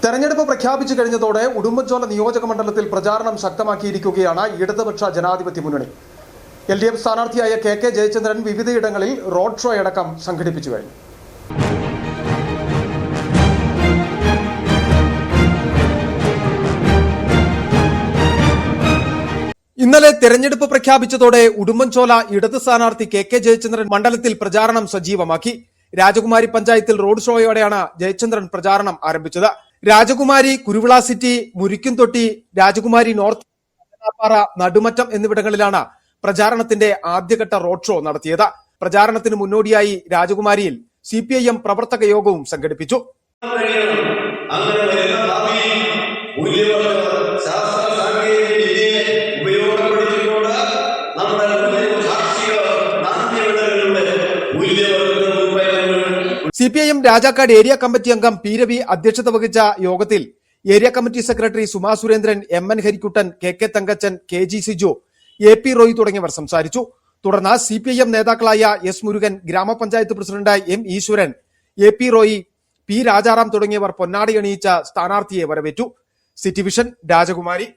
തെരഞ്ഞെടുപ്പ് പ്രഖ്യാപിച്ചു കഴിഞ്ഞതോടെ ഉടുമ്പൻചോല നിയോജക മണ്ഡലത്തിൽ പ്രചാരണം ശക്തമാക്കിയിരിക്കുകയാണ് ഇടതുപക്ഷ ജനാധിപത്യ മുന്നണി. LDF സ്ഥാനാർത്ഥിയായ KK ജയചന്ദ്രൻ വിവിധയിടങ്ങളിൽ റോഡ് ഷോ അടക്കം സംഘടിപ്പിച്ചു കഴിഞ്ഞു. ഇന്നലെ തെരഞ്ഞെടുപ്പ് പ്രഖ്യാപിച്ചതോടെ ഉടുമ്പൻചോല ഇടത് സ്ഥാനാർത്ഥി KK ജയചന്ദ്രൻ മണ്ഡലത്തിൽ പ്രചാരണം സജീവമാക്കി. രാജകുമാരി പഞ്ചായത്തിൽ റോഡ് ഷോയോടെയാണ് ജയചന്ദ്രൻ പ്രചാരണം ആരംഭിച്ചത്. രാജകുമാരി, കുരുവിള സിറ്റി, മുരിക്കുംതൊട്ടി, രാജകുമാരി നോർത്ത്, പാറ, നടുമറ്റം എന്നിവിടങ്ങളിലാണ് പ്രചാരണത്തിന്റെ ആദ്യഘട്ട റോഡ് ഷോ നടത്തിയത്. പ്രചാരണത്തിന് മുന്നോടിയായി രാജകുമാരിയിൽ CPIM പ്രവർത്തക യോഗവും സംഘടിപ്പിച്ചു. CPIM രാജാക്കാട് ഏരിയ കമ്മിറ്റി അംഗം P. രവി അധ്യക്ഷത വഹിച്ച യോഗത്തിൽ area committee secretary Suma Surendran, MN Harikuttan, KK Thankachan, KG Siju, AP Roy തുടങ്ങിയവർ സംസാരിച്ചു. തുടർന്ന് CPIM നേതാക്കളായ S. മുരുകൻ, ഗ്രാമപഞ്ചായത്ത് പ്രസിഡന്റ് M. ഈശ്വരൻ, AP റോയ്, P. രാജാറാം തുടങ്ങിയവർ പൊന്നാടി അണിയിച്ച സ്ഥാനാർത്ഥിയെ വരവേറ്റു. സിറ്റി വിഷൻ രാജകുമാരി.